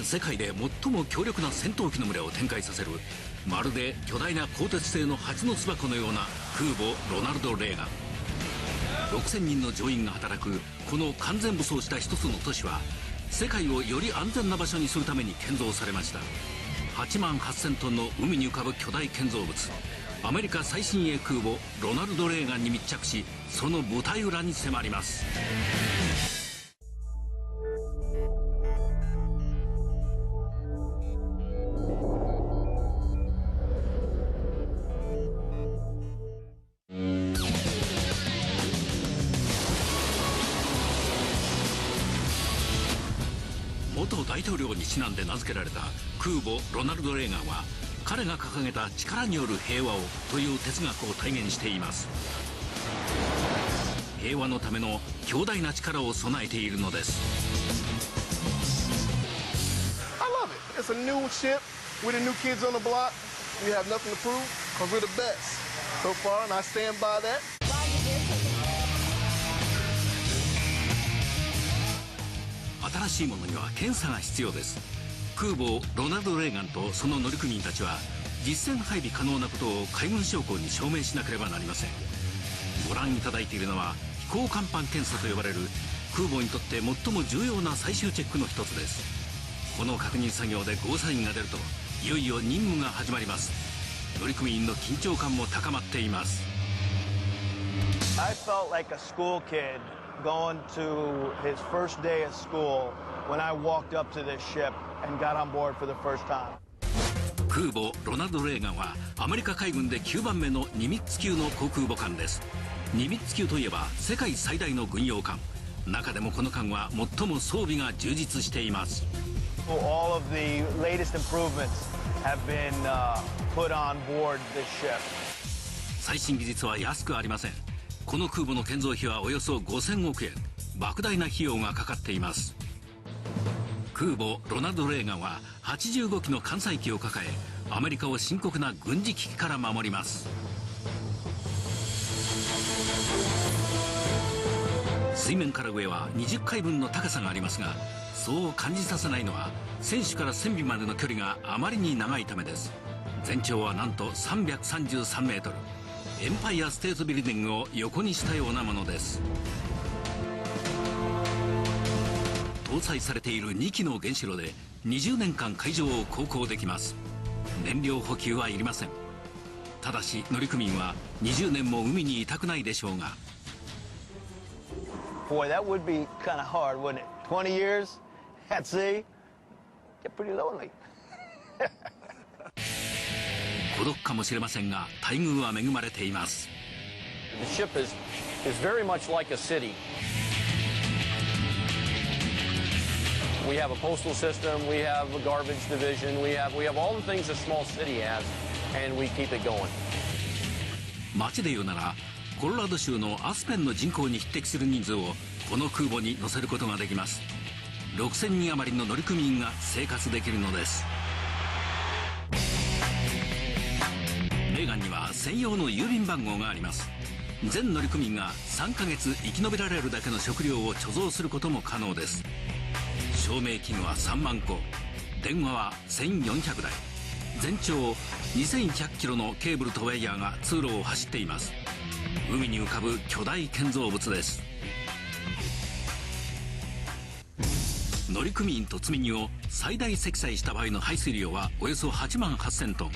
世界で最も強力な戦闘機の群れを展開させる、まるで巨大な鋼鉄製の蜂の巣箱のような空母ロナルド・レーガン。6000人の乗員が働くこの完全武装した一つの都市は、世界をより安全な場所にするために建造されました。8万8000トンの海に浮かぶ巨大建造物、アメリカ最新鋭空母ロナルド・レーガンに密着し、その舞台裏に迫ります。元大統領にちなんで名付けられた空母ロナルド・レーガンは、彼が掲げた力による平和をという哲学を体現しています。平和のための強大な力を備えているのです。 I love it. It's a new ship. We're the new kids on the block. We have nothing to prove because we're the best so far, and I stand by that. 新しいものには検査が必要です。空母ロナルド・レーガンとその乗組員たちは、実戦配備可能なことを海軍将校に証明しなければなりません。ご覧いただいているのは飛行甲板検査と呼ばれる、空母にとって最も重要な最終チェックの一つです。この確認作業でゴーサインが出ると、いよいよ任務が始まります。乗組員の緊張感も高まっています。 I felt like a school kid going to his first day of school when I walked up to this ship and got on board for the first time. 空母ロナルド・レーガンはアメリカ海軍で9番目のニミッツ級の航空母艦です。ニミッツ級といえば世界最大の軍用艦。中でもこの艦は最も装備が充実しています。 All of the latest improvements have been put on board this ship. 最新技術は安くありません。この空母の建造費はおよそ5000億円。莫大な費用がかかっています。空母ロナルド・レーガンは85機の艦載機を抱え、アメリカを深刻な軍事危機から守ります。水面から上は20階分の高さがありますが、そう感じさせないのは船首から船尾までの距離があまりに長いためです。全長はなんと333メートル。エンパイアステートビルディングを横にしたようなものです。搭載されている2機の原子炉で20年間海上を航行できます。燃料補給はいりません。ただし乗組員は20年も海にいたくないでしょうが。 Boy, that would be kind of hard, wouldn't it? 20 years at sea, get pretty lonely. 孤独かもしれませんが、待遇は恵まれています。 The ship is very much like a city. We have a postal system, we have a garbage division, we have all the things a small city has, and we keep it going. 街で言うなら、コロラド州のアスペンの人口に匹敵する人数をこの空母に乗せることができます。6000人余りの乗組員が生活できるのです。レーガンには専用の郵便番号があります。全乗組員が3ヶ月生き延びられるだけの食料を貯蔵することも可能です。照明器具は3万個、電話は1400台、全長2100キロのケーブルとワイヤーが通路を走っています。海に浮かぶ巨大建造物です。乗組員と積み荷を最大積載した場合の排水量はおよそ8万8000トン。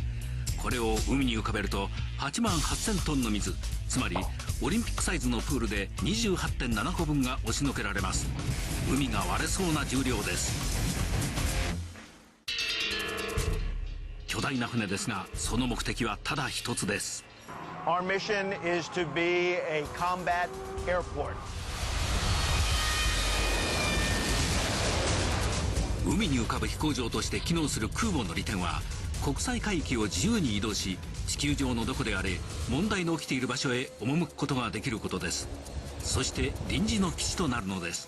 これを海に浮かべると8万8000トンの水、つまりオリンピックサイズのプールで 28.7 個分が押しのけられます。海が割れそうな重量です。巨大な船ですが、その目的はただ一つです。 Our mission is to be a combat airport. 海に浮かぶ飛行場として機能する空母の利点は、国際海域を自由に移動し、地球上のどこであれ問題の起きている場所へ赴くことができることです。そして臨時の基地となるのです。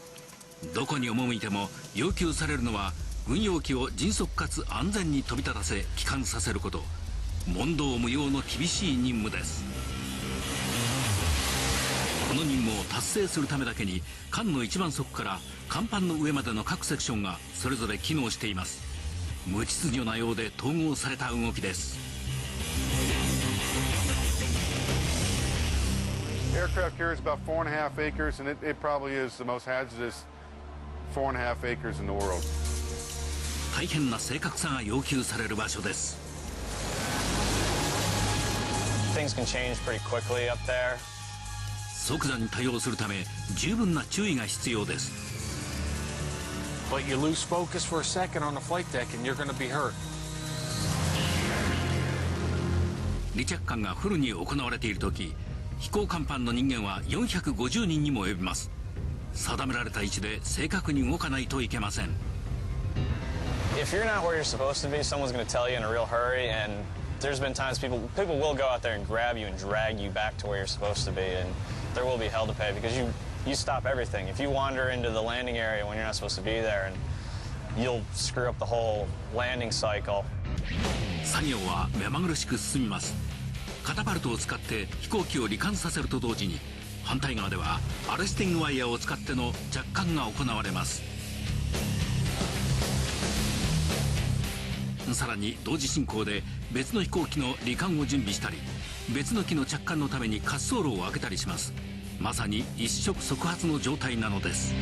どこに赴いても要求されるのは、軍用機を迅速かつ安全に飛び立たせ帰還させること。問答無用の厳しい任務です。この任務を達成するためだけに、艦の一番底から甲板の上までの各セクションがそれぞれ機能しています。無秩序なようで統合された動きです。Aircraft carrier is about 4.5 acres, and it probably is the most hazardous 4.5 acres in the world. 大変な正確さが要求される場所です。Things can change pretty quickly up there. 即座に対応するため十分な注意が必要です。But you lose focus for a second on the flight deck and you're going to be hurt. 離着艦がフルに行われている時、飛行甲板の人間は450人にも及びます。定められた位置で正確に動かないといけません。If you're not where you're supposed to be, someone's going to tell you in a real hurry, and there's been times people will go out there and grab you and drag you back to where you're supposed to be, and there will be hell to pay because you stop everything. If you wander into the landing area when you're not supposed to be there, and you'll screw up the whole landing cycle. 作業は目まぐるしく進みます。カタパルトを使って飛行機を離艦させると同時に、反対側ではアレスティングワイヤーを使っての着艦が行われます。さらに同時進行で別の飛行機の離艦を準備したり、別の機の着艦のために滑走路を開けたりします。まさに一触即発の状態なのです。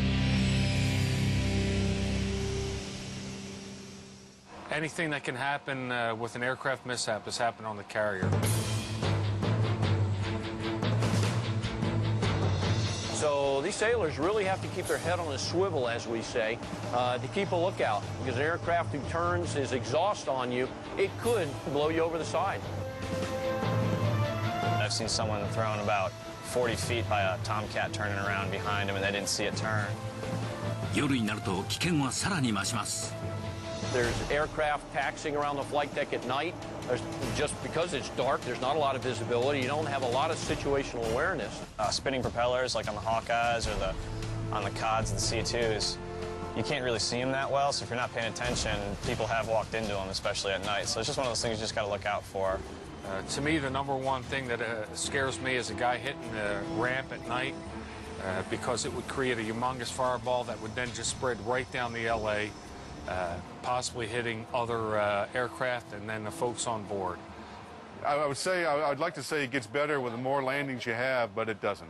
Anything that can happen with an aircraft mishap has happened on the carrier. So these sailors really have to keep their head on a swivel, as we say, to keep a lookout. Because an aircraft who turns his exhaust on you, it could blow you over the side. I've seen someone thrown about 40 feet by a Tomcat turning around behind him, and they didn't see it turn. 夜になると危険はさらに増します。There's aircraft taxiing around the flight deck at night. Just because it's dark, there's not a lot of visibility. You don't have a lot of situational awareness. Spinning propellers, like on the Hawkeyes or on the CODs and C2s, you can't really see them that well. So if you're not paying attention, people have walked into them, especially at night. So it's just one of those things you just got to look out for. To me, the number one thing that scares me is a guy hitting the ramp at night because it would create a humongous fireball that would then just spread right down the LA. Possibly hitting other aircraft and then the folks on board. I would say, I'd like to say it gets better with the more landings you have, but it doesn't.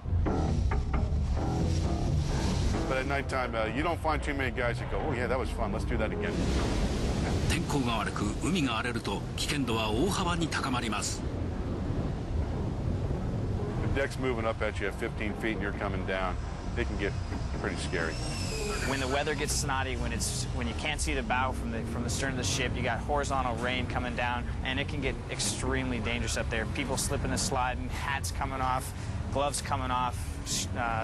But at nighttime, you don't find too many guys that go, oh yeah, that was fun, let's do that again. 天候が悪く海が荒れると危険度は大幅に高まります。The deck's moving up at you at 15 feet and you're coming down. It can get pretty scary. When the weather gets snotty, when you can't see the bow from the stern of the ship, you got horizontal rain coming down, and it can get extremely dangerous up there. People slipping and sliding, hats coming off, gloves coming off,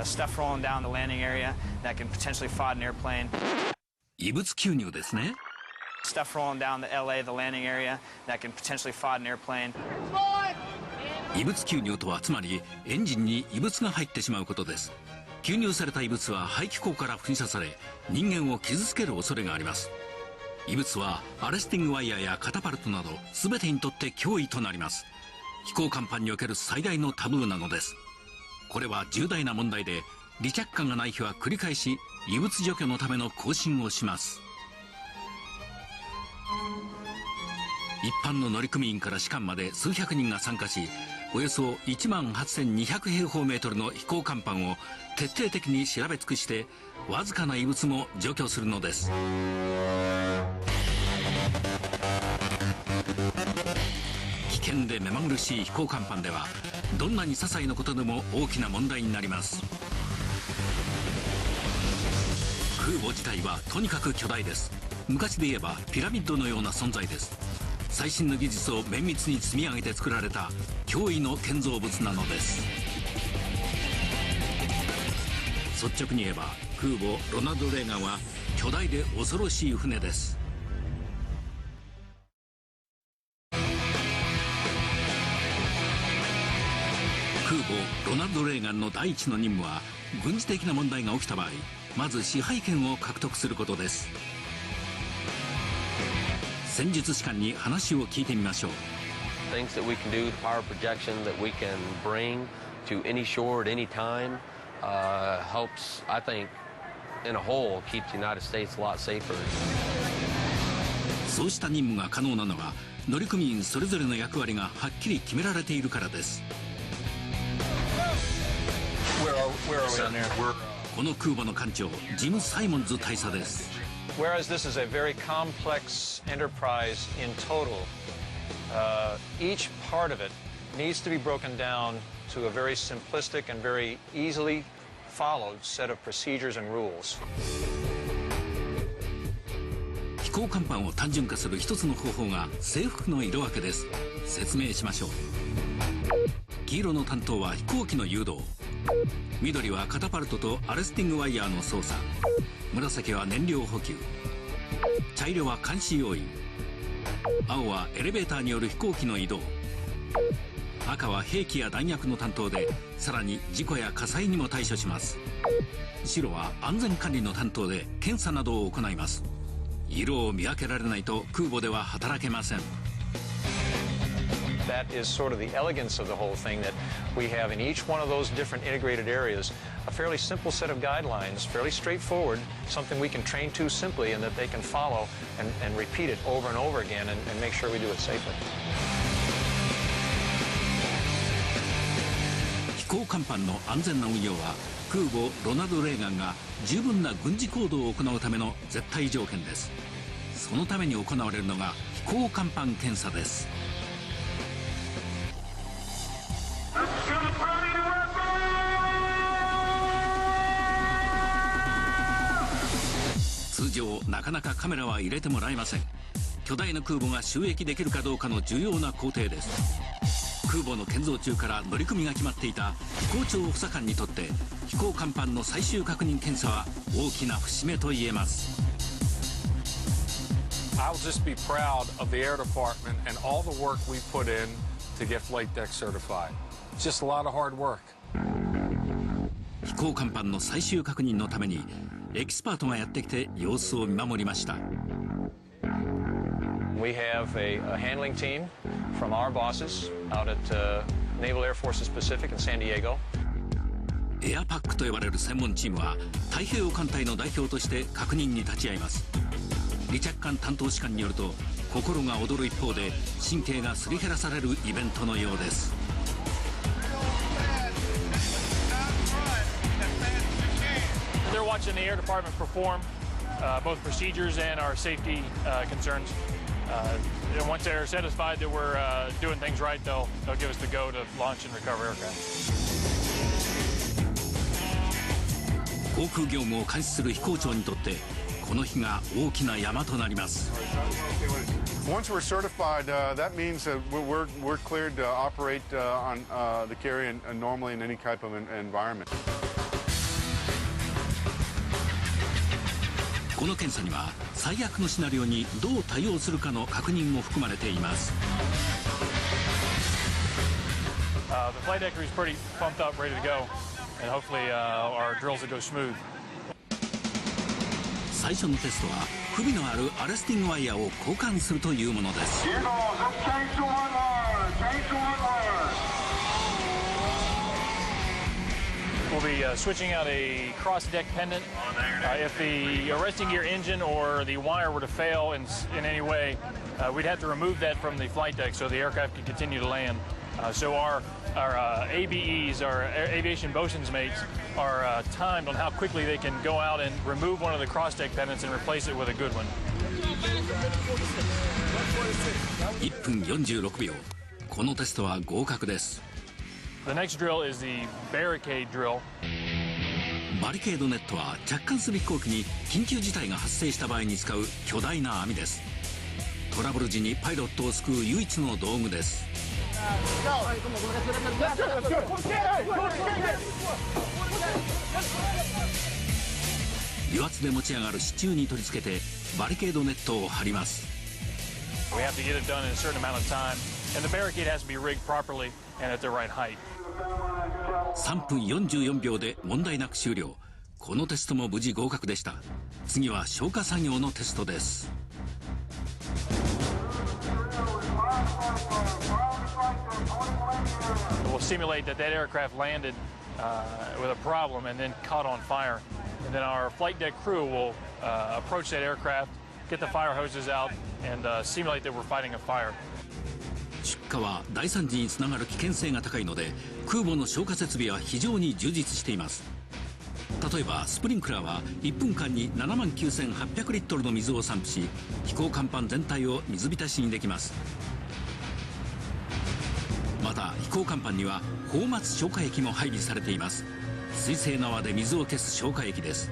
stuff rolling down the landing area that can potentially fog an airplane. 異物吸入ですね。Stuff rolling down the landing area that can potentially fog an airplane. 異物吸入とはつまりエンジンに異物が入ってしまうことです。吸入された異物は排気口から噴射され人間を傷つける恐れがあります。異物はアレスティングワイヤーやカタパルトなど全てにとって脅威となります。飛行甲板における最大のタブーなのです。これは重大な問題で離着艦がない日は繰り返し異物除去のための更新をします。一般の乗組員から士官まで数百人が参加し、およそ18,200平方メートルの飛行甲板を徹底的に調べ尽くしてわずかな異物も除去するのです。危険で目まぐるしい飛行甲板ではどんなに些細なことでも大きな問題になります。空母自体はとにかく巨大です。昔で言えばピラミッドのような存在です。最新の技術を綿密に積み上げて作られた驚異の建造物なのです。率直に言えば空母ロナルド・レーガンは巨大で恐ろしい船です。空母ロナルド・レーガンの第一の任務は軍事的な問題が起きた場合、まず支配権を獲得することです。戦術士官に話を聞いてみましょう。Things that we can do, the power projection that we can bring to any shore at any time helps, I think, in a whole, keep the United States a lot safer. そうした任務が可能なのは乗組員それぞれの役割がはっきり決められているからです。この空母の艦長ジム・サイモンズ大佐です。 Whereas this is a very complex enterprise in total, each part of it needs to be broken down to a very simplistic and very easily followed set of procedures and rules. 飛行甲板を単純化する一つの方法が制服の色分けです。説明しましょう。黄色の担当は飛行機の誘導、緑はカタパルトとアレスティングワイヤーの操作、紫は燃料補給、茶色は監視要員、青はエレベーターによる飛行機の移動、赤は兵器や弾薬の担当でさらに事故や火災にも対処します。白は安全管理の担当で検査などを行います。色を見分けられないと空母では働けません。That is sort of the elegance of the whole thing, that we have in each one of those different integrated areas a fairly simple set of guidelines, fairly straightforward, something we can train to simply and that they can follow and repeat it over and over again and make sure we do it safely. 飛行甲板の安全な運用は空母ロナルド・レーガンが十分な軍事行動を行うための絶対条件です。そのために行われるのが飛行甲板検査です。通常なかなかカメラは入れてもらえません。巨大な空母が収益できるかどうかの重要な工程です。空母の建造中から乗組が決まっていた飛行長補佐官にとって飛行甲板の最終確認検査は大きな節目と言えます。 I'll just be proud of the Air Department and all the work we put in to get flight deck certified. It's just a lot of hard work. 飛行甲板の最終確認のためにエキスパートがやってきて様子を見守りました。 We have a handling team from our bosses out at Naval Air Forces Pacific in San Diego. エアパックと呼ばれる専門チームは太平洋艦隊の代表として確認に立ち会います。離着艦担当士官によると心が躍る一方で神経がすり減らされるイベントのようです。 They're watching the Air Department perform both procedures and our safety concerns. And once they're satisfied that we're doing things right, they'll give us the go to launch and recover aircraft. 航空業務を監視する飛行長にとってこの日が大きな山となります。 Once we're certified, that means that we're cleared to operate on the carrier normally in any type of environment. この検査には最悪のシナリオにどう対応するかの確認も含まれています。 The flight deck crew is pretty pumped up, ready to go, and hopefully our drills will go smooth. 最初のテストは不備のあるアレスティングワイヤーを交換するというものです。 We'll be switching out a cross-deck pendant. If the arresting gear engine or the wire were to fail in any way, we'd have to remove that from the flight deck so the aircraft could continue to land. So our ABEs, our aviation bosun's mates, are timed on how quickly they can go out and remove one of the cross-deck pendants and replace it with a good one. 1分46秒。このテストは合格です。 The next drill is the barricade drill. バリケードネットは着艦する飛行機に緊急事態が発生した場合に使う巨大な網です。トラブル時にパイロットを救う唯一の道具です。油圧で持ち上がる支柱に取り付けてバリケードネットを張ります。 We have to get it done in a certain amount of time, and the barricade has to be rigged properly and at the right height. 3分44秒で問題なく終了。このテストも無事合格でした。次は消火作業のテストです。 We'll simulate that aircraft landed with a problem and then caught on fire. And then our flight deck crew will approach that aircraft get the fire hoses out, and simulate that we're fighting a fire. 出火は大惨事につながる危険性が高いので、空母の消火設備は非常に充実しています。例えばスプリンクラーは1分間に79,800リットルの水を散布し、飛行甲板全体を水浸しにできます。また飛行甲板には泡沫消火液も配備されています。水性縄で水を消す消火液です。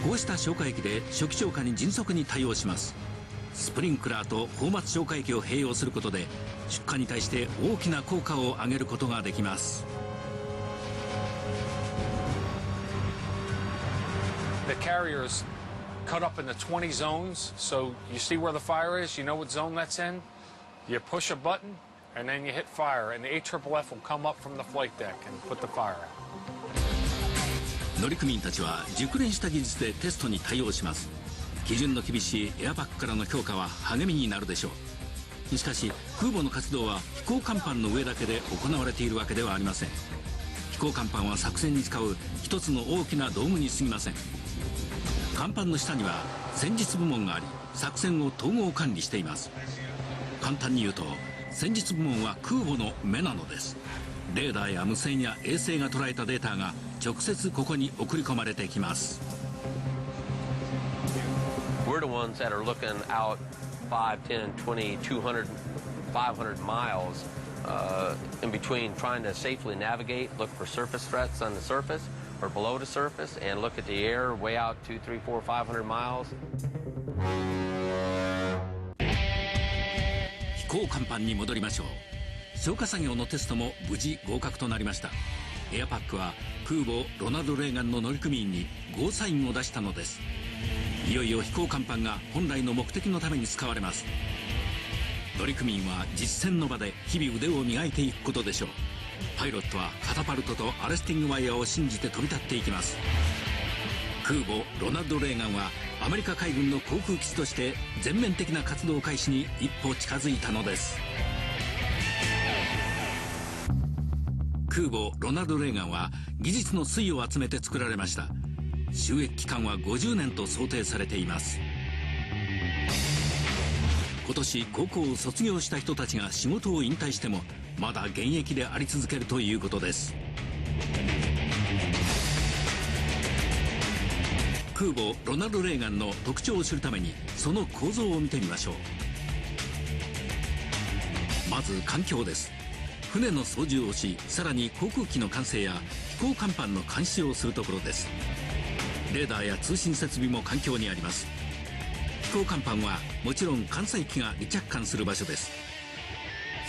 こうした消火液で初期消火に迅速に対応します。スプリンクラーと泡沫消火液を併用することで出火に対して大きな効果を上げることができます。The carrier's cut up into 20 zones, so you see where the fire is, you know what zone that's in. You push a button, and then you hit fire, and the AFFF will come up from the flight deck and put the fire out. 乗組員たちは熟練した技術でテストに対応します。基準の厳しいエアパックからの強化は励みになるでしょう。しかし空母の活動は飛行甲板の上だけで行われているわけではありません。飛行甲板は作戦に使う一つの大きな道具に過ぎません。甲板の下には戦術部門があり、作戦を統合管理しています。簡単に言うと戦術部門は空母の目なのです。レーダーや無線や衛星が捉えたデータが直接ここに送り込まれてきます。We're the ones that are looking out 5, 10, 20, 200, 500 miles in between, trying to safely navigate, look for surface threats on the surface or below the surface, and look at the air way out 2, 3, 4, 500 miles. 飛行甲板に戻りましょう。消火作業のテストも無事合格となりました。エアパックは空母ロナルド・レーガンの乗組員にゴーサインを出したのです。いよいよ飛行甲板が本来の目的のために使われます。乗組員は実戦の場で日々腕を磨いていくことでしょう。パイロットはカタパルトとアレスティングワイヤーを信じて飛び立っていきます。空母ロナルド・レーガンはアメリカ海軍の航空基地として全面的な活動開始に一歩近づいたのです。空母ロナルド・レーガンは技術の粋を集めて作られました。就役期間は50年と想定されています。今年高校を卒業した人たちが仕事を引退してもまだ現役であり続けるということです。空母ロナルド・レーガンの特徴を知るためにその構造を見てみましょう。まず環境です。船の操縦をし、さらに航空機の管制や飛行甲板の監視をするところです。レーダーや通信設備も環境にあります。飛行甲板はもちろん艦載機が離着艦する場所です。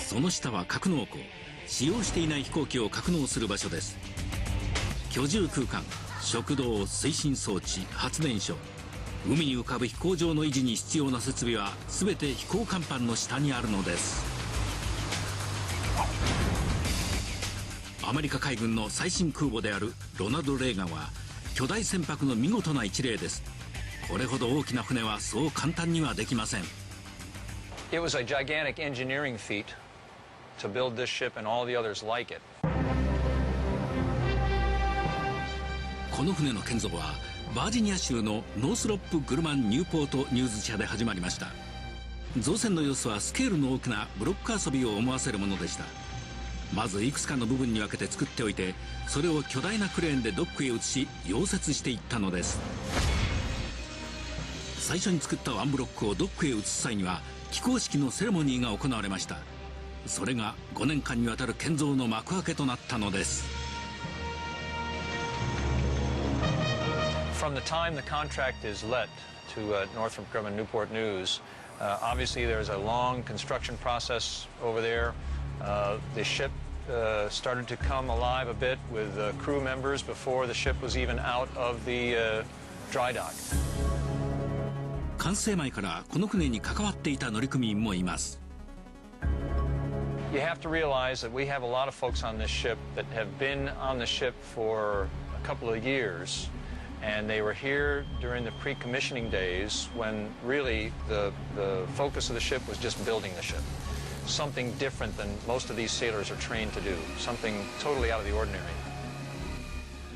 その下は格納庫、使用していない飛行機を格納する場所です。居住空間、食堂、推進装置、発電所、海に浮かぶ飛行場の維持に必要な設備は全て飛行甲板の下にあるのです。アメリカ海軍の最新空母であるロナルド・レーガンは巨大船舶の見事な一例です。これほど大きな船はそう簡単にはできません。 It was a gigantic engineering feat to build this ship and all the others like it. この船の建造はバージニア州のノースロップ・グルマン・ニューポート・ニューズ社で始まりました。造船の様子はスケールの大きなブロック遊びを思わせるものでした。まずいくつかの部分に分けて作っておいて、それを巨大なクレーンでドックへ移し溶接していったのです。最初に作ったワンブロックをドックへ移す際には起工式のセレモニーが行われました。それが5年間にわたる建造の幕開けとなったのです。 From the time the contract is let to Northrop Grumman Newport News, obviously there's a long construction process over there. The ship started to come alive a bit with crew members before the ship was even out of the dry dock. 完成前からこの船に関わっていた乗組員もいます。 You have to realize that we have a lot of folks on this ship that have been on the ship for a couple of years, and they were here during the pre-commissioning days when really the focus of the ship was just building the ship. Something different than most of these sailors are trained to do. Something totally out of the ordinary.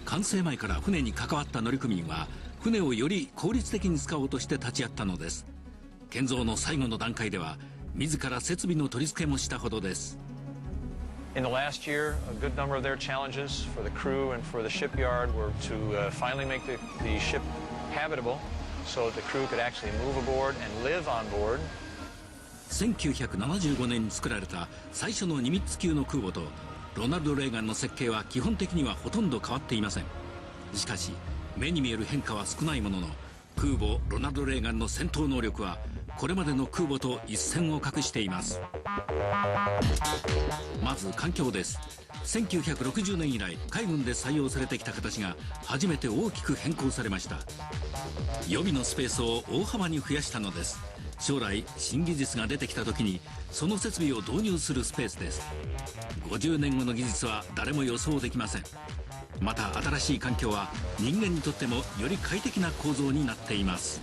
完成前から船に関わった乗組員は船をより効率的に使おうとして立ち会ったのです。建造の最後の段階では自ら設備の取り付けもしたほどです。 In the last year, a good number of their challenges for the crew and for the shipyard were to finally make the ship habitable so that the crew could actually move aboard and live on board. 1975年に作られた最初のニミッツ級の空母とロナルド・レーガンの設計は基本的にはほとんど変わっていません。しかし目に見える変化は少ないものの、空母ロナルド・レーガンの戦闘能力はこれまでの空母と一線を画しています。まず環境です。1960年以来海軍で採用されてきた形が初めて大きく変更されました。予備のスペースを大幅に増やしたのです。将来新技術が出てきた時にその設備を導入するスペースです。50年後の技術は誰も予想できません。また新しい環境は人間にとってもより快適な構造になっています。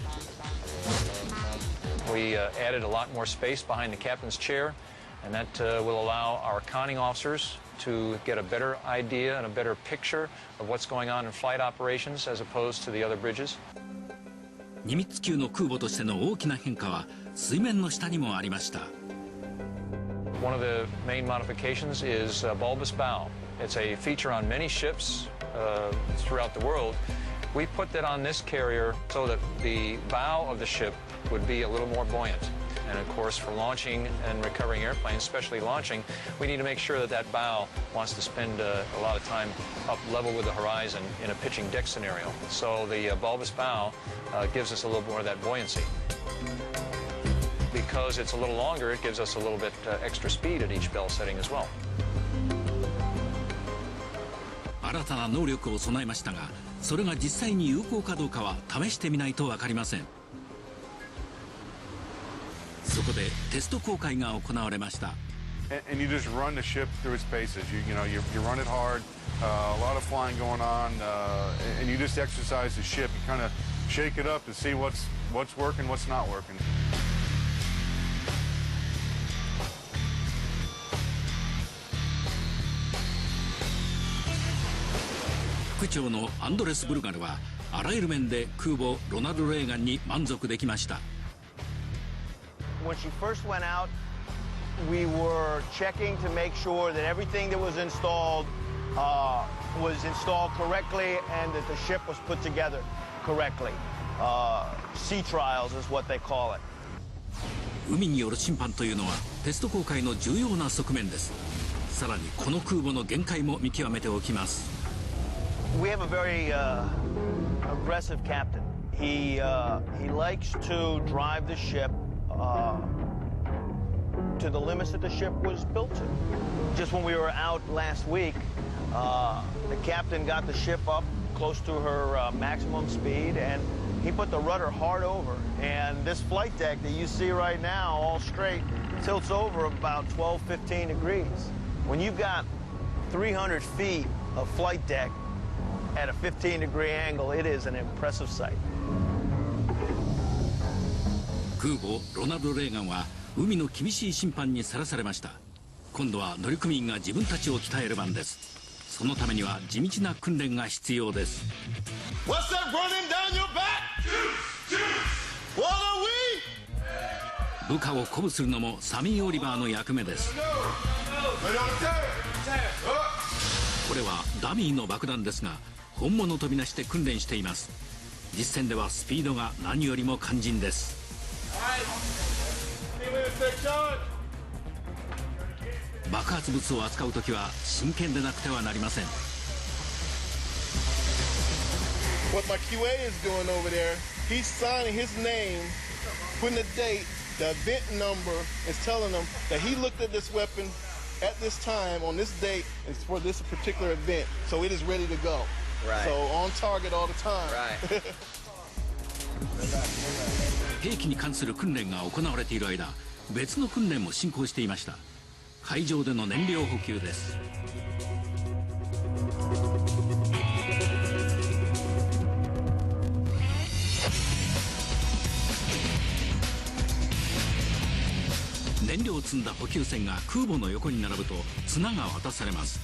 We added a lot more space behind the captain's chair, and that will allow our conning officers to get a better idea and a better picture of what's going on in flight operations as opposed to the other bridges. ニミッツ級の空母としての大きな変化は水面の下にもありました。 One of the main modifications is bulbous bow. It's a feature on many ships throughout the world. We put that on this carrier so that the bow of the ship would be a little more buoyant. And of course, for launching and recovering airplanes, especially launching, we need to make sure that that bow wants to spend a lot of time up level with the horizon in a pitching deck scenario. So the bulbous bow gives us a little more of that buoyancy. Because it's a little longer, it gives us a little bit extra speed at each bell setting as well. 新たな能力を備えましたが、それが実際に有効かどうかは試してみないと分かりません。そこでテスト航海が行われました。 And you just run the ship through its paces. You run it hard. A lot of flying going on, and you just exercise the ship. You kind of shake it up to see what's working, what's not working. 副長のアンドレス・ブルガルはあらゆる面で空母ロナルド・レーガンに満足できました。 When she first went out, we were checking to make sure that everything that was installed correctly and that the ship was put together correctly. Sea trials is what they call it. 海による審判というのはテスト航海の重要な側面です。さらにこの空母の限界も見極めておきます。 We have a very aggressive captain. He likes to drive the ship to the limits that the ship was built to. Just when we were out last week, the captain got the ship up close to her maximum speed, and he put the rudder hard over. And this flight deck that you see right now, all straight, tilts over about 12, 15 degrees. When you've got 300 feet of flight deck at a 15-degree angle, it is an impressive sight. 空母ロナルド・レーガンは海の厳しい審判にさらされました。今度は乗組員が自分たちを鍛える番です。そのためには地道な訓練が必要です。What's that running down your back? What are we? 部下を鼓舞するのもサミー・オリバーの役目です。これはダミーの爆弾ですが本物とみなして訓練しています。実戦ではスピードが何よりも肝心です。爆発物を扱うときは真剣でなくてはなりません。 What my QA is doing over there, he's signing his name, putting the date, the event number, is telling them that he looked at this weapon at this time on this date and for this particular event, so it is ready to go. Right. So on target all the time. Right. 兵器に関する訓練が行われている間、別の訓練も進行していました。海上での燃料補給です。燃料を積んだ補給船が空母の横に並ぶと綱が渡されます。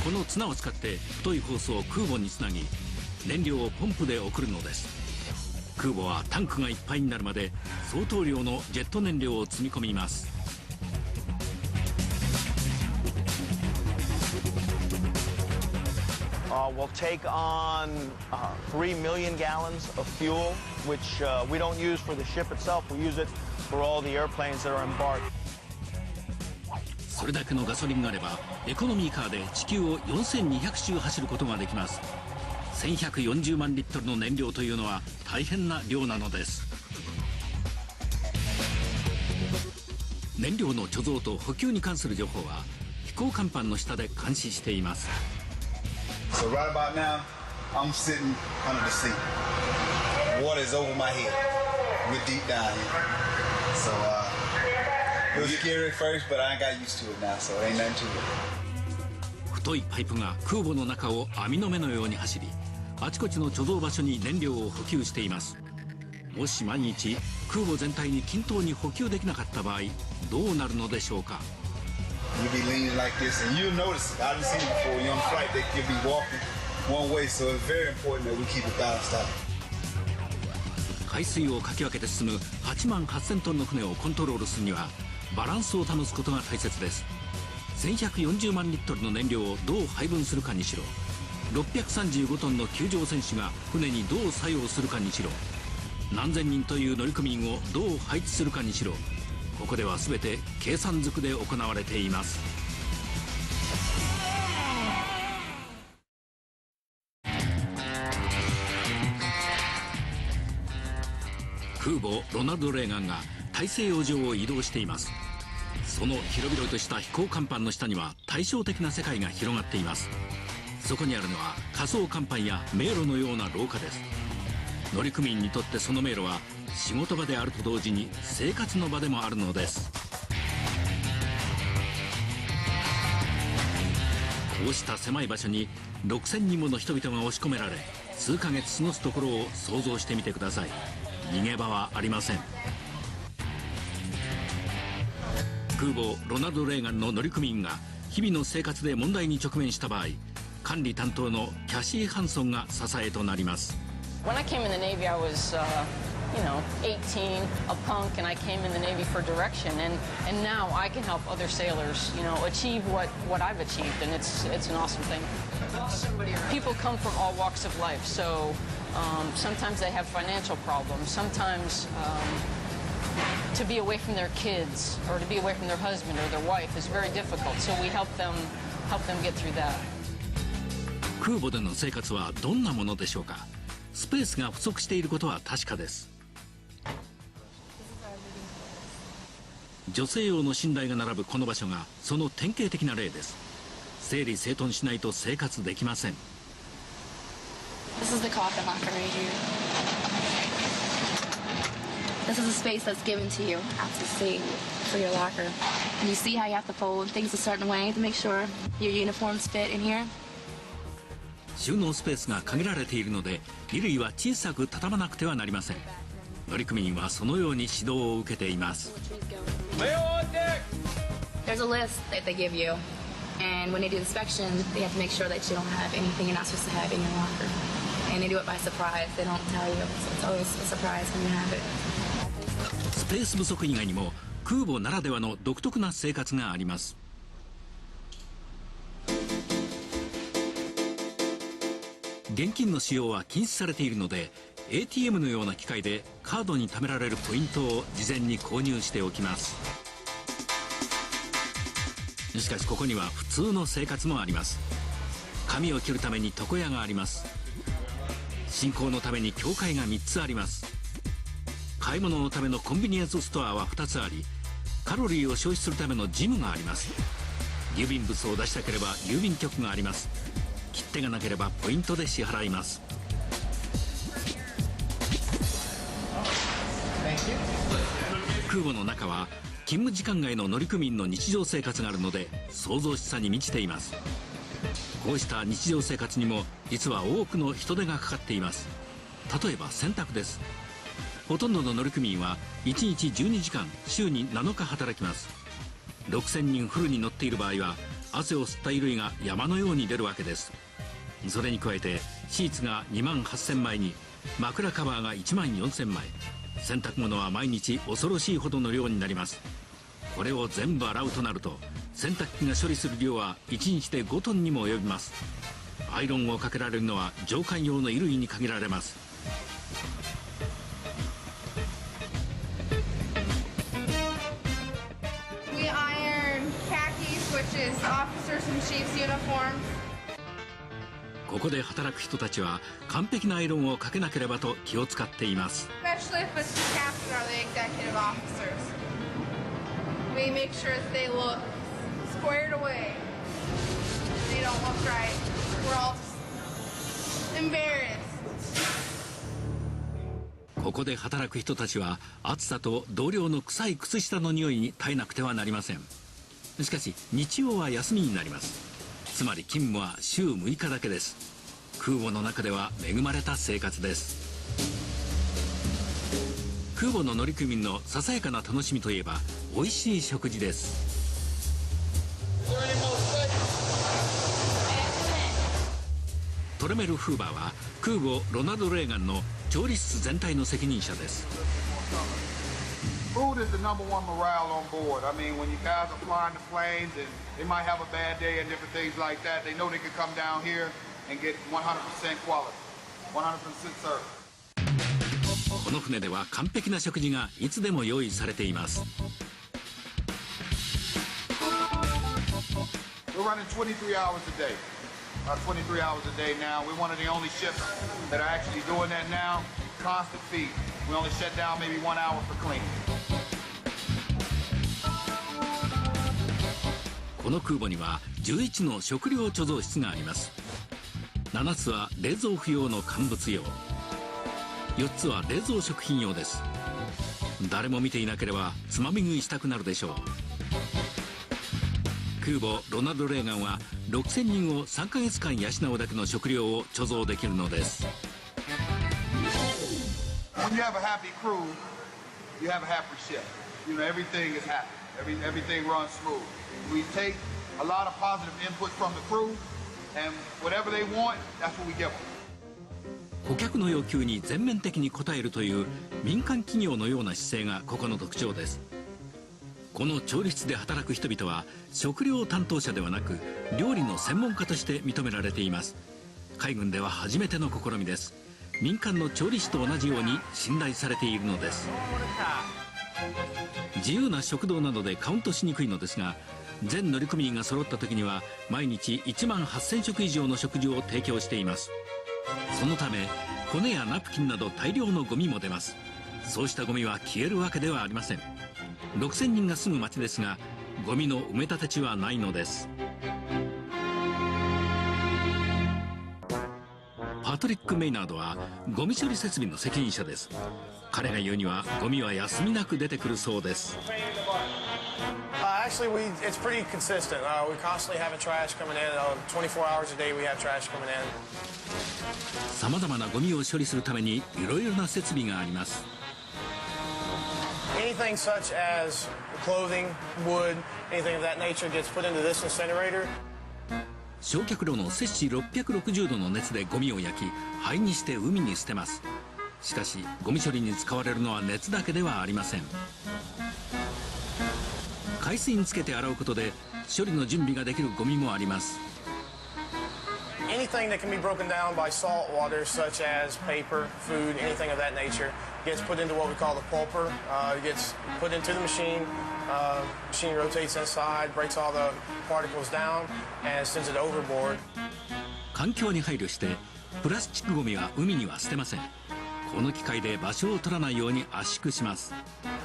この綱を使って太いホースを空母につなぎ燃料をポンプで送るのです。空母はタンクがいっぱいになるまで相当量のジェット燃料を積み込みます。We'll take on 3 million gallons of fuel, which we don't use for the ship itself. We use it for all the airplanes that are embarked. それだけのガソリンがあればエコノミーカーで地球を4200周走ることができます。1140万リットルの燃料というのは大変な量なのです。燃料の貯蔵と補給に関する情報は飛行甲板の下で監視しています。So right about now, I'm sitting under the seat. Water is over my head. We're deep down here. So it was scary at first, but I got used to it now, so it ain't nothing to it. 太いパイプが空母の中を網の目のように走り、あちこちの貯蔵場所に燃料を補給しています。もし万一空母全体に均等に補給できなかった場合、どうなるのでしょうか。You'll be leaning like this, and you'll notice it. I've seen it before. You're on flight, that you'll be walking one way, so it's very important that we keep it balanced out. 海水をかき分けて進む8万8000トンの船をコントロールするにはバランスを保つことが大切です。1140万リットルの燃料をどう配分するかにしろ、635トンの救助選手が船にどう作用するかにしろ、何千人という乗組員をどう配置するかにしろ、ここでは全て計算づくで行われています。空母ロナルド・レーガンが大西洋上を移動しています。その広々とした飛行甲板の下には対照的な世界が広がっています。そこにあるのは仮想甲板や迷路のような廊下です。乗組員にとってその迷路は仕事場であると同時に生活の場でもあるのです。こうした狭い場所に6000人もの人々が押し込められ数ヶ月過ごすところを想像してみてください。逃げ場はありません。空母ロナルド・レーガンの乗組員が日々の生活で問題に直面した場合、管理担当のキャシー・ハンソンが支えとなります。When I came in the Navy, I was, 18, a punk, and I came in the Navy for direction. And now I can help other sailors, achieve what I've achieved, and it's an awesome thing. People come from all walks of life, so sometimes they have financial problems. Sometimes to be away from their kids or to be away from their husband or their wife is very difficult. So we help them get through that. 空母での生活はどんなものでしょうか。スペースが不足していることは確かです。女性用の寝台が並ぶこの場所がその典型的な例です。整理整頓しないと生活できません。This is the coffin locker right here. This is a space that's given to you after sea for your locker. And you see how you have to fold things a certain way to make sure your uniforms fit in here? 収納スペースが限られているので衣類は小さく畳まなくてはなりません。乗組員はそのように指導を受けています。There's a list that they give you, and when they do inspection, they have to make sure that you don't have anything you're not supposed to have in your locker. And they do it by surprise. They don't tell you, so it's always a surprise when you have it. スペース不足以外にも空母ならではの独特な生活があります。現金の使用は禁止されているので ATM のような機械でカードに貯められるポイントを事前に購入しておきます。しかしここには普通の生活もあります。髪を切るために床屋があります。信仰のために教会が3つあります。買い物のためのコンビニエンスストアは2つあり、カロリーを消費するためのジムがあります。郵便物を出したければ郵便局があります。切手がなければポイントで支払います。空母の中は勤務時間外の乗組員の日常生活があるので想像しさに満ちています。こうした日常生活にも実は多くの人手がかかっています。例えば洗濯です。ほとんどの乗組員は1日12時間週に7日働きます。6000人フルに乗っている場合は汗を吸った衣類が山のように出るわけです。それに加えてシーツが2万8000枚に枕カバーが1万4000枚、洗濯物は毎日恐ろしいほどの量になります。これを全部洗うとなると洗濯機が処理する量は1日で5トンにも及びます。アイロンをかけられるのは上官用の衣類に限られます。We iron khakis, which is officers and chiefs uniforms. ここで働く人たちは完璧なアイロンをかけなければと気を使っています。 Especially if it's the captain or the executive officers. We make sure that they look squared away. They don't look right. We're all embarrassed. ここで働く人たちは暑さと同僚の臭い靴下の匂いに耐えなくてはなりません。しかし日曜は休みになります。つまり勤務は週6日だけです。空母の中では恵まれた生活です。空母の乗組員のささやかな楽しみといえば美味しい食事です。トレメル・フーバーは空母ロナルド・レーガンの調理室全体の責任者です。Food is the number one morale on board. I mean, when you guys are flying the planes and they might have a bad day and different things like that, they know they can come down here and get 100% quality, 100% service. この船では完璧な食事がいつでも用意されています。We're running 23 hours a day. About 23 hours a day now. We're one of the only ships that are actually doing that now. Constant feed. We only shut down maybe 1 hour for cleaning. この空母には11の食料貯蔵室があります。7つは冷蔵不要の乾物用、4つは冷蔵食品用です。誰も見ていなければつまみ食いしたくなるでしょう。空母ロナルド・レーガンは6000人を3ヶ月間養うだけの食料を貯蔵できるのです。 When you have a happy crew, you have a happy ship. You know, everything is happy. Everything runs smooth. We take a lot of positive input from the crew, and whatever they want, that's what we give them. 顧客の要求に全面的に応えるという民間企業のような姿勢がここの特徴です。この調理室で働く人々は食料担当者ではなく料理の専門家として認められています。海軍では初めての試みです。民間の調理師と同じように信頼されているのです。自由な食堂などでカウントしにくいのですが、全乗組員が揃った時には毎日1万8000食以上の食事を提供しています。そのため骨やナプキンなど大量のゴミも出ます。そうしたゴミは消えるわけではありません。6000人が住む町ですがゴミの埋め立て地はないのです。パトリック・メイナードはゴミ処理設備の責任者です。彼が言うにはゴミは休みなく出てくるそうです。Actually, it's pretty consistent. We constantly have trash coming in. 24 hours a day we have trash coming in. さまざまなゴミを処理するためにいろいろな設備があります。Anything such as clothing, wood, anything of that nature gets put into this incinerator. 焼却炉の摂氏660度の熱でゴミを焼き灰にして海に捨てます。しかしゴミ処理に使われるのは熱だけではありません。海水につけて洗うことで処理の準備ができるゴミもあります。Anything that can be broken down by salt water, such as paper, food, anything of that nature, gets put into what we call the pulper. It gets put into the machine. Machine rotates inside, breaks all the particles down, and sends it overboard. 環境に配慮してプラスチックゴミは海には捨てません。この機械で場所を取らないように圧縮します。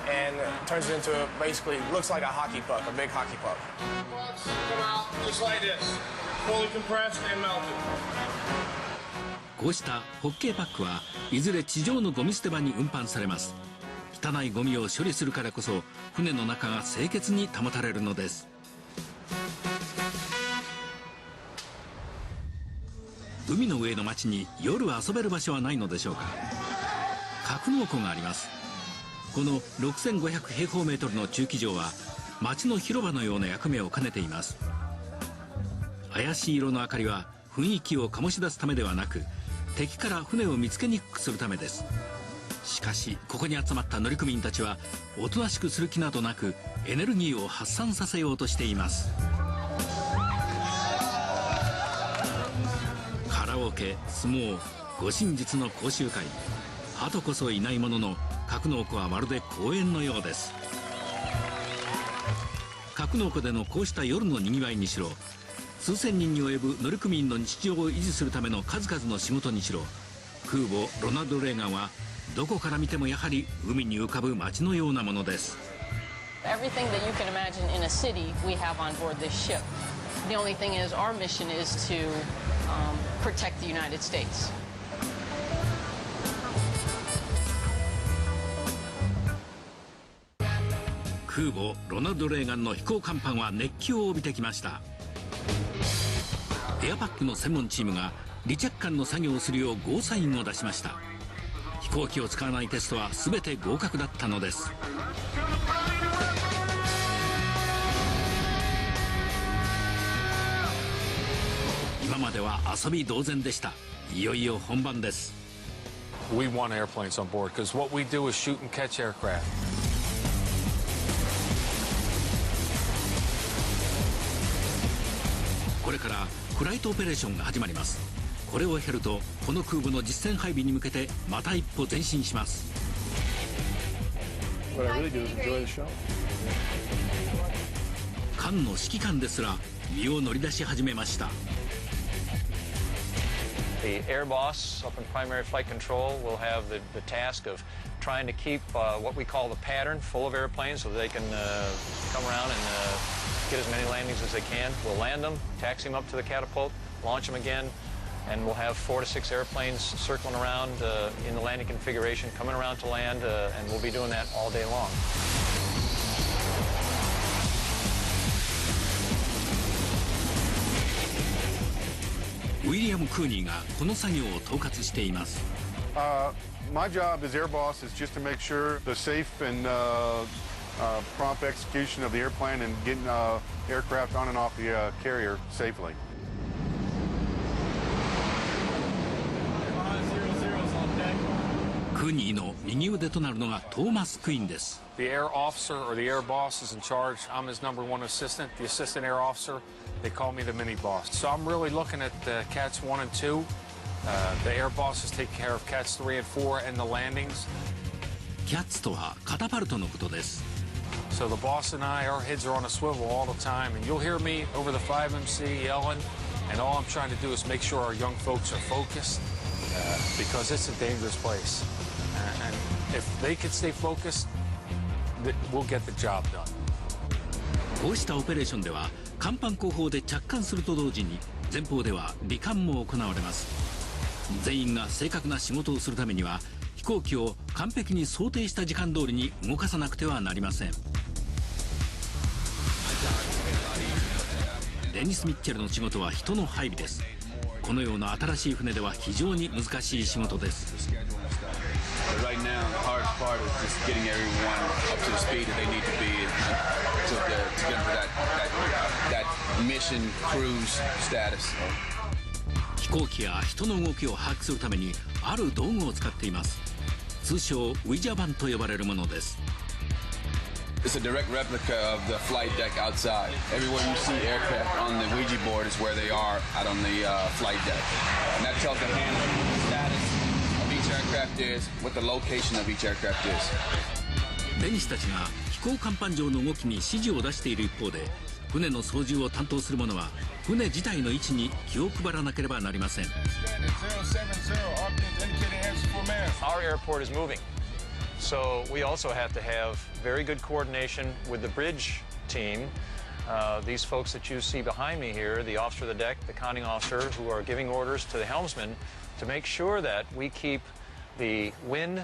And turns it into basically looks like a hockey puck, a big hockey puck. Come out just like this, fully compressed and melted. こうしたホッケーパックはいずれ地上のゴミ捨て場に運搬されます。汚いゴミを処理するからこそ船の中が清潔に保たれるのです。海の上の町に夜遊べる場所はないのでしょうか。格納庫があります。この6500平方メートルの駐機場は町の広場のような役目を兼ねています。怪しい色の明かりは雰囲気を醸し出すためではなく敵から船を見つけにくくするためです。しかしここに集まった乗組員たちはおとなしくする気などなくエネルギーを発散させようとしています。カラオケ、相撲、護身術の講習会、鳩こそいないものの格納庫はまるで公園のようです。格納庫でのこうした夜のにぎわいにしろ、数千人に及ぶ乗組員の日常を維持するための数々の仕事にしろ、空母ロナルド・レーガンはどこから見てもやはり海に浮かぶ街のようなものです。 Everything that you can imagine in a city, we have on board this ship. The only thing is, our mission is to protect the United States. 空母ロナルド・レーガンの飛行甲板は熱気を帯びてきました。エアパックの専門チームが離着艦の作業をするようゴーサインを出しました。飛行機を使わないテストは全て合格だったのです。今までは遊び同然でした。いよいよ本番です。 We want airplanes on board because what we do is shoot and catch aircraft. これからフライトオペレーションが始まります。これを経るとこの空母の実戦配備に向けてまた一歩前進します。艦の指揮官ですら身を乗り出し始めました。 The air boss up in primary flight control will have the task of trying to keep what we call the pattern full of airplanes so that they can come around and get as many landings as they can. We'll land them, taxi them up to the catapult, launch them again, and we'll have 4 to 6 airplanes circling around in the landing configuration, coming around to land, and we'll be doing that all day long. ウィリアム・クーニーがこの作業を統括しています。My job as air boss is just to make sure the safe and prompt execution of the airplane and getting aircraft on and off the carrier safely. クーニーの右腕となるのがトーマス・クイーンです。 The air officer or the air boss is in charge. I'm his number one assistant. The assistant air officer, they call me the mini boss. So I'm really looking at Cats 1 and 2. The air bosses take care of Cats 3 and 4 and the landings. キャッツとはカタパルトのことです。 So the boss and I, our heads are on a swivel all the time, and you'll hear me over the 5MC yelling, and all I'm trying to do is make sure our young folks are focused, because it's a dangerous place. And if they can stay focused, we'll get the job done. こうしたオペレーションでは甲板後方で着艦すると同時に前方では離艦も行われます。全員が正確な仕事をするためには飛行機を完璧に想定した時間通りに動かさなくてはなりません。デニス・ミッチェルの仕事は人の配備です。このような新しい船では非常に難しい仕事です。 Right now, the hardest part is just getting everyone up to the speed that they need to be to get to that mission cruise status. 飛行機や人の動きを把握するためにある道具を使っています。通称ウィジャー板と呼ばれるものです。 It's a direct replica of the flight deck outside. Everywhere you see aircraft on the Ouija board is where they are out on the flight deck. And that tells the handler what the status of each aircraft is, what the location of each aircraft is. デニスたちが飛行甲板上の動きに指示を出している一方で、船の操縦を担当する者は船自体の位置に気を配らなければなりません。 Our airport is moving. So we also have to have very good coordination with the bridge team. These folks that you see behind me here, the officer of the deck, the conning officer, who are giving orders to the helmsman to make sure that we keep the wind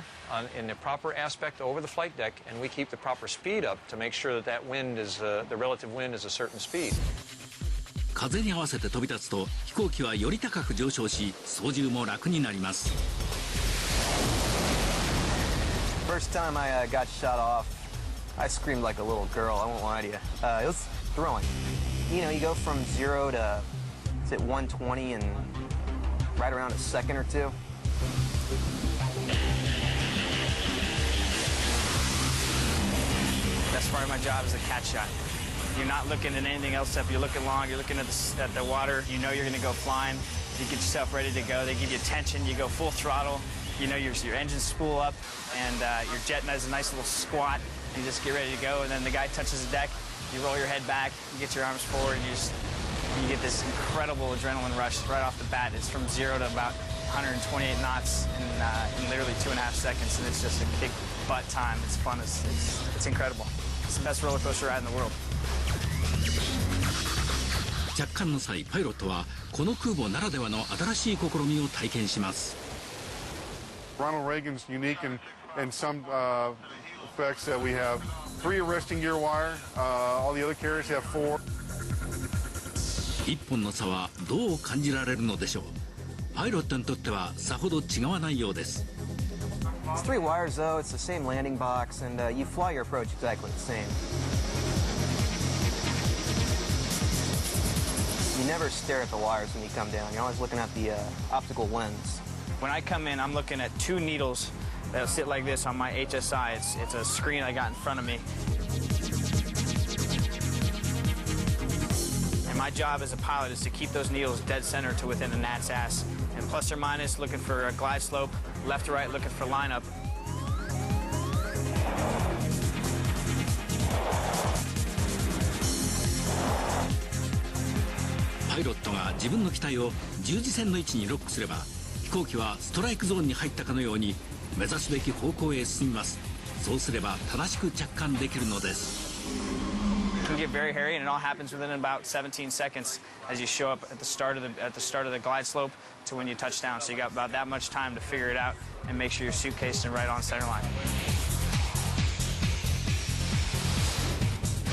in the proper aspect over the flight deck, and we keep the proper speed up to make sure that that wind is the relative wind is a certain speed. 風に合わせて飛び立つと飛行機はより高く上昇し操縦も楽になります。 First time I got shot off, I screamed like a little girl, I won't lie to you. It was thrilling. You know, you go from 0 to, is it 120 in right around a second or two. Best part of my job is the catch shot. You're not looking at anything else except you're looking long, you're looking at the water, you know you're going to go flying, you get yourself ready to go, they give you tension, you go full throttle, you know your engines spool up, and your jet has a nice little squat, you just get ready to go, and then the guy touches the deck, you roll your head back, you get your arms forward, and you get this incredible adrenaline rush right off the bat. It's from 0 to about 128 knots in literally 2.5 seconds, and it's just a kick butt time. It's fun, it's incredible. It's the best roller coaster ride in the world. 着艦の際、パイロットはこの空母ならではの新しい試みを体験します。Ronald Reagan's unique in some effects that we have 3 arresting gear wire. All the other carriers have 4. 一本の差はどう感じられるのでしょう。パイロットにとってはさほど違わないようです。It's 3 wires though, it's the same landing box, and you fly your approach exactly the same. You never stare at the wires when you come down. You're always looking at the optical lens. When I come in, I'm looking at 2 needles that'll sit like this on my HSI. It's a screen I got in front of me. And my job as a pilot is to keep those needles dead center to within the gnat's ass. And plus or minus, looking for a glide slope, left to right, looking for lineup. パイロットが自分の機体を十字線の位置にロックすれば、飛行機はストライクゾーンに入ったかのように目指すべき方向へ進みます。そうすれば正しく着艦できるのです。It can get very hairy, and it all happens within about 17 seconds as you show up at the start of the glide slope to when you touch down. So you got about that much time to figure it out and make sure you're suitcased right on center line.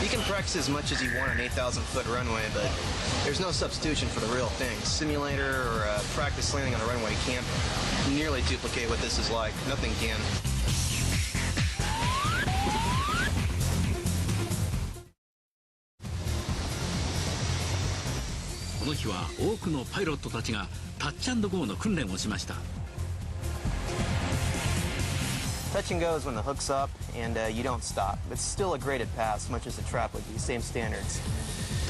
You can practice as much as you want on an 8,000-foot runway, but there's no substitution for the real thing. Simulator or practice landing on a runway can't nearly duplicate what this is like. Nothing can. この日は多くのパイロットたちがタッチ&ゴーの訓練をしました。Touch and go is when the hook's up and you don't stop. It's still a graded pass, much as a trap would be. Same standards.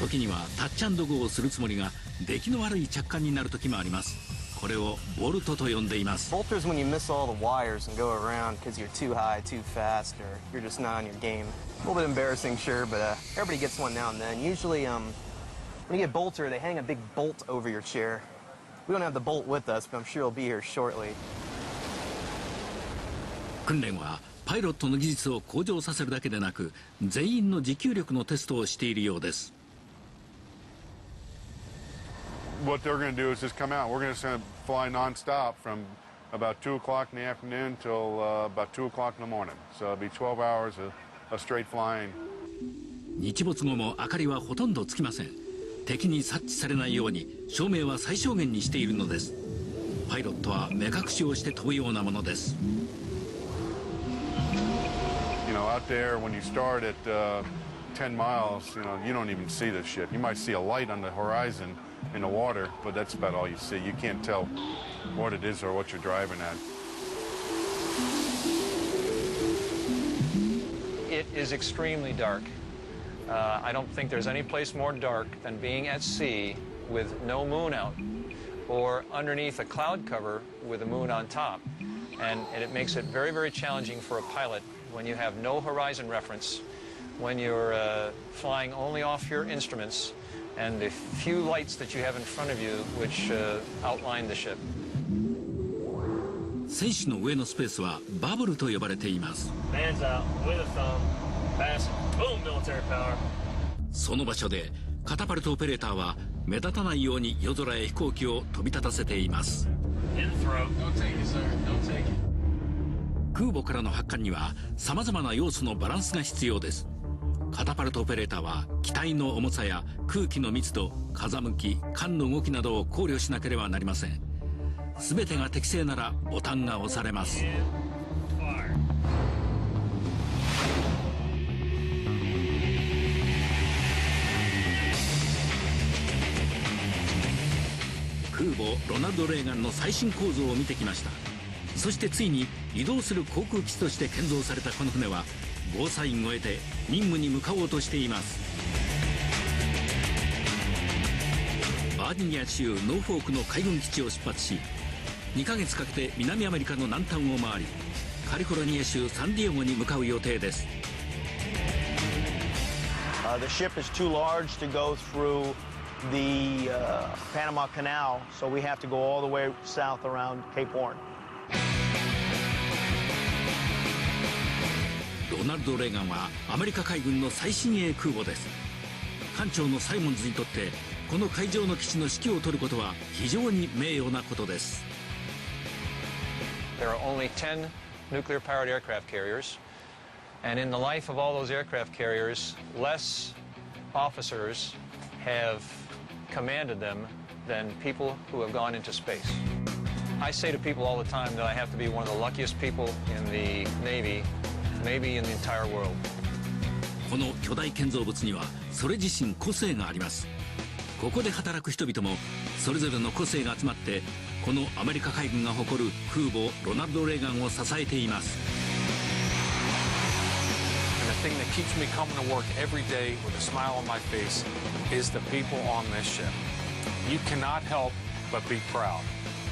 時にはタッチ&ゴーをするつもりが出来の悪い着艦になる時もあります。これをボルトと呼んでいます。Bolter is when you miss all the wires and go around because you're too high, too fast, or you're just not on your game. A little bit embarrassing, sure, but everybody gets one now and then. Usually, when you get bolter, they hang a big bolt over your chair. We don't have the bolt with us, but I'm sure it'll be here shortly. 訓練はパイロットの技術を向上させるだけでなく、全員の持久力のテストをしているようです。What they're going to do is just come out. We're going to fly nonstop from about 2 o'clock in the afternoon till about 2 o'clock in the morning. So it'll be 12 hours of straight flying. 日没後も明かりはほとんどつきません。敵に察知されないように照明は最小限にしているのです。パイロットは目隠しをして飛ぶようなものです。You know, out there when you start at 10 miles, you don't even see the ship. You might see a light on the horizon in the water, but that's about all you see. You can't tell what it is or what you're driving at. It is extremely dark. I don't think there's any place more dark than being at sea with no moon out or underneath a cloud cover with a moon on top. And it makes it very, very challenging for a pilot when you have no horizon reference, when you're flying only off your instruments and the few lights that you have in front of you which outline the ship. 船首の上のスペースはバブルと呼ばれています。Hands out with a thumb, pass, boom, military power. その場所でカタパルトオペレーターは目立たないように夜空へ飛行機を飛び立たせています。空母からの発艦にはさまざまな要素のバランスが必要です。カタパルトオペレーターは機体の重さや空気の密度、風向き、艦の動きなどを考慮しなければなりません。全てが適正ならボタンが押されます。空母ロナルド・レーガンの最新構造を見てきました。そしてついに移動する航空基地として建造されたこの船はゴーサインを得て任務に向かおうとしています。バージニア州ノーフォークの海軍基地を出発し、2ヶ月かけて南アメリカの南端を回り、カリフォルニア州サンディエゴに向かう予定です。The ship is too large to go through the Panama Canal, so we have to go all the way south around Cape Horn. ロナルド・レーガンはアメリカ海軍の最新鋭空母です。艦長のサイモンズにとってこの海上の基地の指揮を執ることは非常に名誉なことです。 There are only 10 nuclear-powered aircraft carriers, and in the life of all those aircraft carriers, less officers have commanded them than people who have gone into space. I say to people all the time that I have to be one of the luckiest people in the Navy, maybe in the entire world. この巨大建造物にはそれ自身個性があります。ここで働く人々もそれぞれの個性が集まってこのアメリカ海軍が誇る空母ロナルド・レーガンを支えています。 And the thing that keeps me coming to work every day with a smile on my face is the people on this ship. You cannot help but be proud.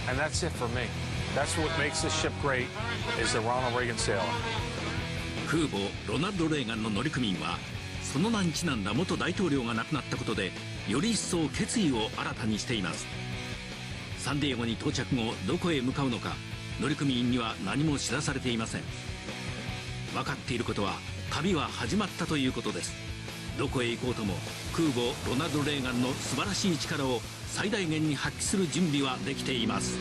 And that's it for me. That's what makes this ship great is the Ronald Reagan sailor. 空母ロナルド・レーガンの乗組員はその名にちなんだ元大統領が亡くなったことでより一層決意を新たにしています。サンディエゴに到着後どこへ向かうのか乗組員には何も知らされていません。分かっていることは旅は始まったということです。どこへ行こうとも空母ロナルド・レーガンの素晴らしい力を最大限に発揮する準備はできています。